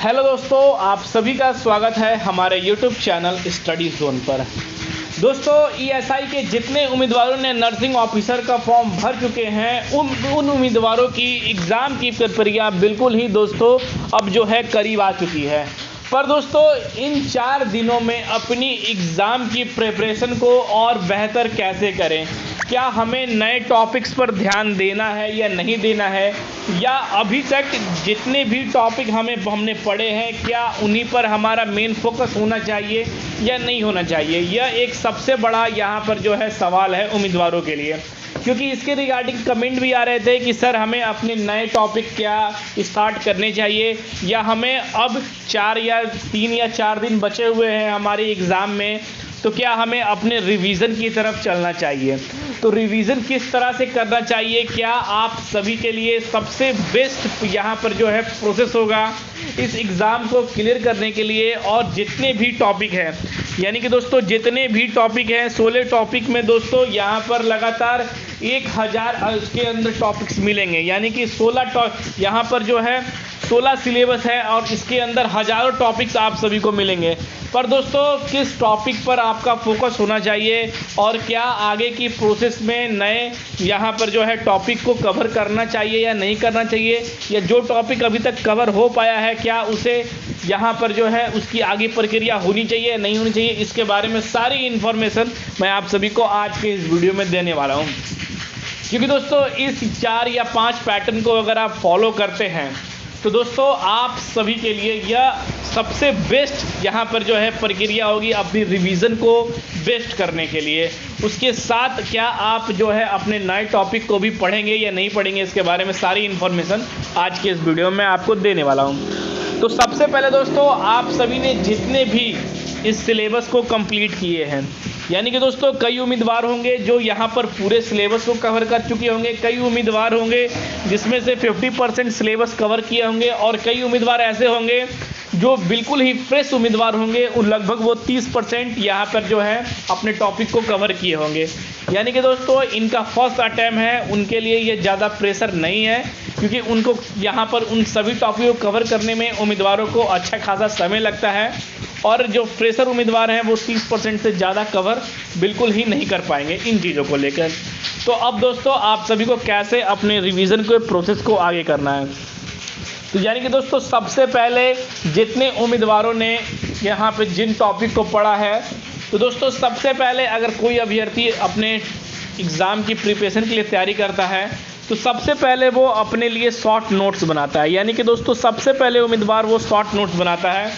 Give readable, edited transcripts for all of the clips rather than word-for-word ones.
Hello दोस्तों, आप सभी का स्वागत है हमारे यूट्यूब चैनल स्टडी जोन पर। दोस्तों, ईएसआई के जितने उम्मीदवारों ने नर्सिंग ऑफिसर का फॉर्म भर चुके हैं उन उम्मीदवारों की एग्ज़ाम की प्रक्रिया बिल्कुल ही दोस्तों अब जो है करीब आ चुकी है। पर दोस्तों, इन 4 दिनों में अपनी एग्ज़ाम की प्रिपरेशन को और बेहतर कैसे करें, क्या हमें नए टॉपिक्स पर ध्यान देना है या नहीं देना है, या अभी तक जितने भी टॉपिक हमने पढ़े हैं क्या उन्हीं पर हमारा मेन फोकस होना चाहिए या नहीं होना चाहिए, यह एक सबसे बड़ा यहाँ पर जो है सवाल है उम्मीदवारों के लिए। क्योंकि इसके रिगार्डिंग कमेंट भी आ रहे थे कि सर हमें अपने नए टॉपिक क्या स्टार्ट करने चाहिए, या हमें अब 3 या 4 दिन बचे हुए हैं हमारी एग्ज़ाम में, तो क्या हमें अपने रिवीजन की तरफ चलना चाहिए। तो रिवीजन किस तरह से करना चाहिए, क्या आप सभी के लिए सबसे बेस्ट यहाँ पर जो है प्रोसेस होगा इस एग्ज़ाम को क्लियर करने के लिए। और जितने भी टॉपिक हैं, यानी कि दोस्तों जितने भी टॉपिक हैं 16 टॉपिक में दोस्तों यहाँ पर लगातार 1000 उसके अंदर टॉपिक्स मिलेंगे, यानी कि 16 यहाँ पर जो है 16 सिलेबस है और इसके अंदर हज़ारों टॉपिक्स आप सभी को मिलेंगे। पर दोस्तों, किस टॉपिक पर आपका फोकस होना चाहिए और क्या आगे की प्रोसेस में नए यहाँ पर जो है टॉपिक को कवर करना चाहिए या नहीं करना चाहिए, या जो टॉपिक अभी तक कवर हो पाया है क्या उसे यहाँ पर जो है उसकी आगे प्रक्रिया होनी चाहिए या नहीं होनी चाहिए, इसके बारे में सारी इन्फॉर्मेशन मैं आप सभी को आज के इस वीडियो में देने वाला हूँ। क्योंकि दोस्तों इस 4 या 5 पैटर्न को अगर आप फॉलो करते हैं तो दोस्तों आप सभी के लिए यह सबसे बेस्ट यहाँ पर जो है प्रक्रिया होगी अपनी रिवीजन को बेस्ट करने के लिए। उसके साथ क्या आप जो है अपने नए टॉपिक को भी पढ़ेंगे या नहीं पढ़ेंगे, इसके बारे में सारी इन्फॉर्मेशन आज के इस वीडियो में आपको देने वाला हूँ। तो सबसे पहले दोस्तों, आप सभी ने जितने भी इस सिलेबस को कंप्लीट किए हैं, यानी कि दोस्तों कई उम्मीदवार होंगे जो यहाँ पर पूरे सिलेबस को कवर कर चुके होंगे, कई उम्मीदवार होंगे जिसमें से 50% सिलेबस कवर किए होंगे, और कई उम्मीदवार ऐसे होंगे जो बिल्कुल ही फ्रेश उम्मीदवार होंगे, लगभग वो 30% यहाँ पर जो है अपने टॉपिक को कवर किए होंगे। यानी कि दोस्तों इनका फर्स्ट अटैम्प्ट है, उनके लिए ये ज़्यादा प्रेशर नहीं है, क्योंकि उनको यहाँ पर उन सभी टॉपिक को कवर करने में उम्मीदवारों को अच्छा खासा समय लगता है, और जो फ्रेशर उम्मीदवार हैं वो 30% से ज़्यादा कवर बिल्कुल ही नहीं कर पाएंगे इन चीज़ों को लेकर। तो अब दोस्तों आप सभी को कैसे अपने रिवीजन के प्रोसेस को आगे करना है, तो यानी कि दोस्तों सबसे पहले जितने उम्मीदवारों ने यहाँ पे जिन टॉपिक को पढ़ा है, तो दोस्तों सबसे पहले अगर कोई अभ्यर्थी अपने एग्ज़ाम की प्रिपरेशन के लिए तैयारी करता है तो सबसे पहले वो अपने लिए शॉर्ट नोट्स बनाता है। यानी कि दोस्तों सबसे पहले उम्मीदवार वो शॉर्ट नोट्स बनाता है,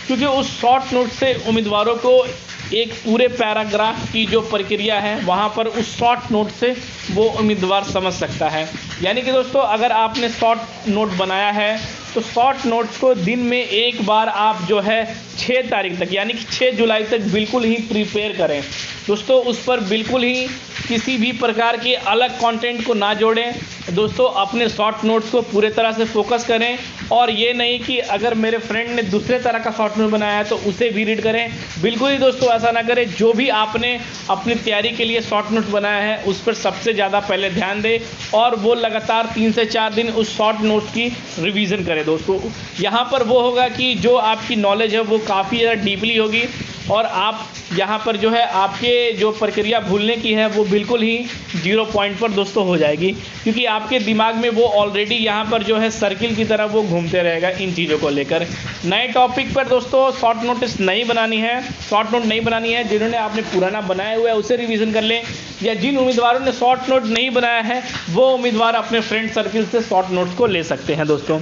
क्योंकि उस शॉर्ट नोट से उम्मीदवारों को एक पूरे पैराग्राफ की जो प्रक्रिया है वहाँ पर उस शॉर्ट नोट से वो उम्मीदवार समझ सकता है। यानी कि दोस्तों अगर आपने शॉर्ट नोट बनाया है तो शॉर्ट नोट्स को दिन में एक बार आप जो है 6 तारीख तक, यानी कि 6 जुलाई तक बिल्कुल ही प्रिपेयर करें दोस्तों। उस पर बिल्कुल ही किसी भी प्रकार के अलग कंटेंट को ना जोड़ें दोस्तों, अपने शॉर्ट नोट्स को पूरे तरह से फोकस करें। और ये नहीं कि अगर मेरे फ्रेंड ने दूसरे तरह का शॉर्ट नोट बनाया है तो उसे भी रीड करें, बिल्कुल ही दोस्तों ऐसा ना करें। जो भी आपने अपनी तैयारी के लिए शॉर्ट नोट बनाया है उस पर सबसे ज़्यादा पहले ध्यान दें, और वो लगातार 3 से 4 दिन उस शॉर्ट नोट्स की रिवीजन करें दोस्तों। यहाँ पर वो होगा कि जो आपकी नॉलेज है वो काफ़ी ज़्यादा डीपली होगी, और आप यहाँ पर जो है आपके जो प्रक्रिया भूलने की है वो बिल्कुल ही 0 पॉइंट पर दोस्तों हो जाएगी, क्योंकि आपके दिमाग में वो ऑलरेडी यहाँ पर जो है सर्किल की तरह वो घूमते रहेगा इन चीज़ों को लेकर। नए टॉपिक पर दोस्तों शॉर्ट नोटिस नहीं बनानी है, शॉर्ट नोट नहीं बनानी है। जिन्होंने आपने पुराना बनाया हुआ है उसे रिवीजन कर लें, या जिन उम्मीदवारों ने शॉर्ट नोट नहीं बनाया है वो उम्मीदवार अपने फ्रेंड सर्किल से शॉर्ट नोट्स को ले सकते हैं दोस्तों।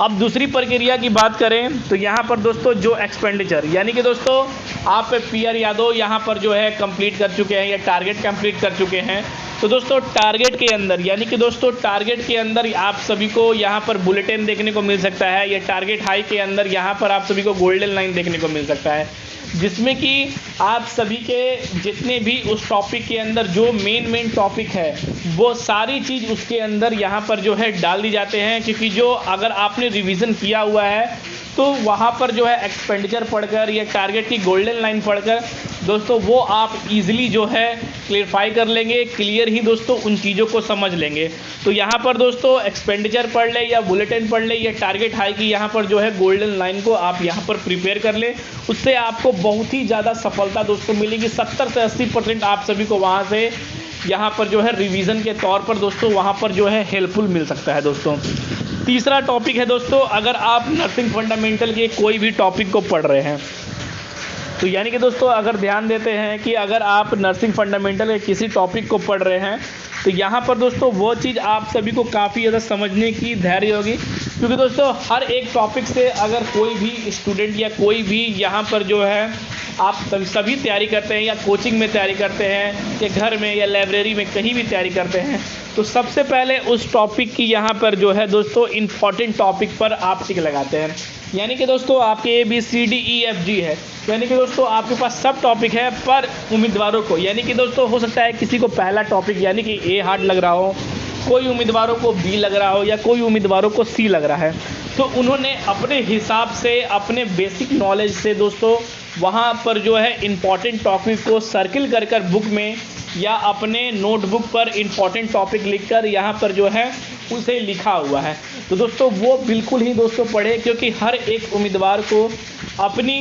अब दूसरी प्रक्रिया की बात करें तो यहाँ पर दोस्तों जो एक्सपेंडिचर, यानी कि दोस्तों आप PR यादव यहाँ पर जो है कंप्लीट कर चुके हैं या टारगेट कंप्लीट कर चुके हैं, तो दोस्तों टारगेट के अंदर, यानी कि दोस्तों टारगेट के अंदर आप सभी को यहाँ पर बुलेटिन देखने को मिल सकता है, या टारगेट हाई के अंदर यहाँ पर आप सभी को गोल्डन लाइन देखने को मिल सकता है, जिसमें कि आप सभी के जितने भी उस टॉपिक के अंदर जो मेन टॉपिक है वो सारी चीज़ उसके अंदर यहाँ पर जो है डाल दी जाते हैं। क्योंकि जो अगर आपने रिवीजन किया हुआ है तो वहाँ पर जो है एक्सपेंडिचर पढ़कर या टारगेट की गोल्डन लाइन पढ़कर दोस्तों वो आप इजीली जो है क्लियरफाई कर लेंगे, क्लियर ही दोस्तों उन चीज़ों को समझ लेंगे। तो यहाँ पर दोस्तों एक्सपेंडिचर पढ़ ले या बुलेटिन पढ़ ले या टारगेट हाई की यहाँ पर जो है गोल्डन लाइन को आप यहाँ पर प्रिपेयर कर ले, उससे आपको बहुत ही ज़्यादा सफलता दोस्तों मिलेगी। 70 से 80% आप सभी को वहाँ से यहाँ पर जो है रिवीजन के तौर पर दोस्तों वहाँ पर जो है हेल्पफुल मिल सकता है दोस्तों। तीसरा टॉपिक है दोस्तों, अगर आप नर्सिंग फंडामेंटल के कोई भी टॉपिक को पढ़ रहे हैं तो यानी कि दोस्तों अगर ध्यान देते हैं कि अगर आप नर्सिंग फंडामेंटल के किसी टॉपिक को पढ़ रहे हैं तो यहाँ पर दोस्तों वो चीज़ आप सभी को काफ़ी ज़्यादा समझने की धैर्य होगी, क्योंकि दोस्तों हर एक टॉपिक से अगर कोई भी स्टूडेंट या कोई भी यहाँ पर जो है आप सभी तैयारी करते हैं या कोचिंग में तैयारी करते हैं या घर में या लाइब्रेरी में कहीं भी तैयारी करते हैं, तो सबसे पहले उस टॉपिक की यहाँ पर जो है दोस्तों इम्पॉर्टेंट टॉपिक पर आप टिक लगाते हैं। यानी कि दोस्तों आपके ABCDEFG है, यानी कि दोस्तों आपके पास सब टॉपिक है, पर उम्मीदवारों को यानी कि दोस्तों हो सकता है किसी को पहला टॉपिक यानी कि A हार्ड लग रहा हो, कोई उम्मीदवारों को B लग रहा हो या कोई उम्मीदवारों को C लग रहा है, तो उन्होंने अपने हिसाब से अपने बेसिक नॉलेज से दोस्तों वहाँ पर जो है इम्पॉर्टेंट टॉपिक को सर्किल कर कर बुक में या अपने नोटबुक पर इम्पॉर्टेंट टॉपिक लिखकर यहाँ पर जो है उसे लिखा हुआ है। तो दोस्तों वो बिल्कुल ही दोस्तों पढ़े, क्योंकि हर एक उम्मीदवार को अपनी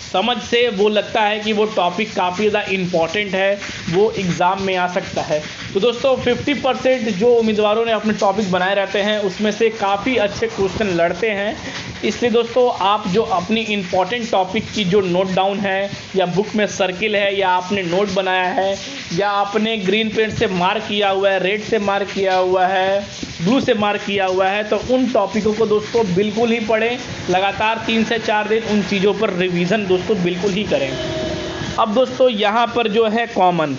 समझ से वो लगता है कि वो टॉपिक काफ़ी ज़्यादा इम्पॉर्टेंट है, वो एग्ज़ाम में आ सकता है। तो दोस्तों 50% जो उम्मीदवारों ने अपने टॉपिक बनाए रहते हैं उसमें से काफ़ी अच्छे क्वेश्चन लड़ते हैं। इसलिए दोस्तों आप जो अपनी इम्पॉर्टेंट टॉपिक की जो नोट डाउन है या बुक में सर्किल है या आपने नोट बनाया है या आपने ग्रीन पेन से मार्क किया हुआ है, रेड से मार्क किया हुआ है, ब्लू से मार्क किया हुआ है, तो उन टॉपिकों को दोस्तों बिल्कुल ही पढ़ें। लगातार 3 से 4 दिन उन चीज़ों पर रिवीजन दोस्तों बिल्कुल ही करें। अब दोस्तों यहाँ पर जो है कॉमन,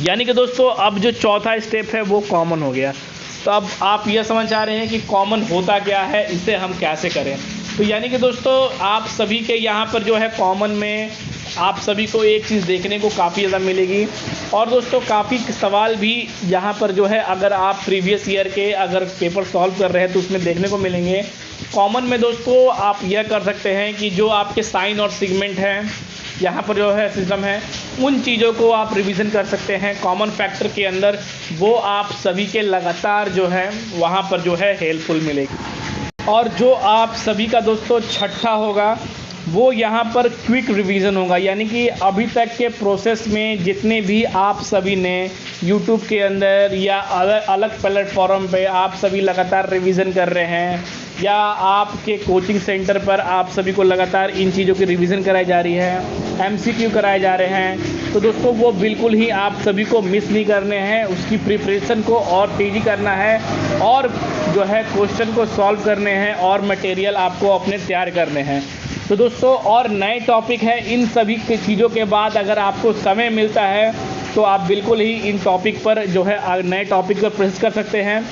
यानी कि दोस्तों अब जो चौथा स्टेप है वो कॉमन हो गया। तो अब आप यह समझ आ रहे हैं कि कॉमन होता क्या है, इसे हम कैसे करें। तो यानी कि दोस्तों आप सभी के यहाँ पर जो है कॉमन में आप सभी को एक चीज़ देखने को काफ़ी ज़्यादा मिलेगी, और दोस्तों काफ़ी सवाल भी यहाँ पर जो है अगर आप प्रीवियस ईयर के अगर पेपर सॉल्व कर रहे हैं तो उसमें देखने को मिलेंगे। कॉमन में दोस्तों आप यह कर सकते हैं कि जो आपके साइन और सेगमेंट हैं यहाँ पर जो है सिस्टम है, उन चीज़ों को आप रिवीजन कर सकते हैं कॉमन फैक्टर के अंदर, वो आप सभी के लगातार जो है वहाँ पर जो है हेल्पफुल मिलेगी। और जो आप सभी का दोस्तों छठा होगा वो यहाँ पर क्विक रिवीजन होगा, यानी कि अभी तक के प्रोसेस में जितने भी आप सभी ने YouTube के अंदर या अलग अलग प्लेटफॉर्म पे आप सभी लगातार रिवीजन कर रहे हैं या आपके कोचिंग सेंटर पर आप सभी को लगातार इन चीज़ों की रिवीजन कराई जा रही है, MCQ कराए जा रहे हैं, तो दोस्तों वो बिल्कुल ही आप सभी को मिस नहीं करने हैं। उसकी प्रिपरेशन को और तेज़ी करना है और जो है क्वेश्चन को सॉल्व करने हैं और मटेरियल आपको अपने तैयार करने हैं। तो दोस्तों और नए टॉपिक है, इन सभी चीज़ों के बाद अगर आपको समय मिलता है तो आप बिल्कुल ही इन टॉपिक पर जो है नए टॉपिक पर प्रेस कर सकते हैं।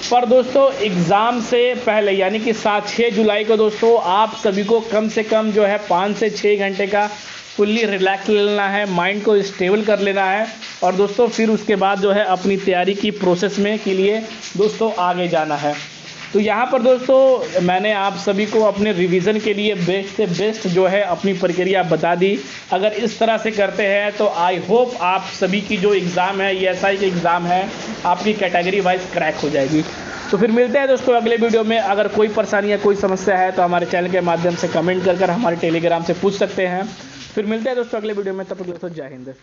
पर दोस्तों एग्ज़ाम से पहले यानी कि 6 जुलाई को दोस्तों आप सभी को कम से कम जो है 5 से 6 घंटे का फुल्ली रिलैक्स लेना है, माइंड को स्टेबल कर लेना है, और दोस्तों फिर उसके बाद जो है अपनी तैयारी की प्रोसेस में के लिए दोस्तों आगे जाना है। तो यहाँ पर दोस्तों मैंने आप सभी को अपने रिवीजन के लिए बेस्ट से बेस्ट जो है अपनी प्रक्रिया बता दी। अगर इस तरह से करते हैं तो आई होप आप सभी की जो एग्ज़ाम है ESI की एग्ज़ाम है आपकी कैटेगरी वाइज क्रैक हो जाएगी। तो फिर मिलते हैं दोस्तों अगले वीडियो में। अगर कोई परेशानी या कोई समस्या है तो हमारे चैनल के माध्यम से कमेंट कर हमारे टेलीग्राम से पूछ सकते हैं। फिर मिलते हैं दोस्तों अगले वीडियो में, तब तक दोस्तों जय हिंद।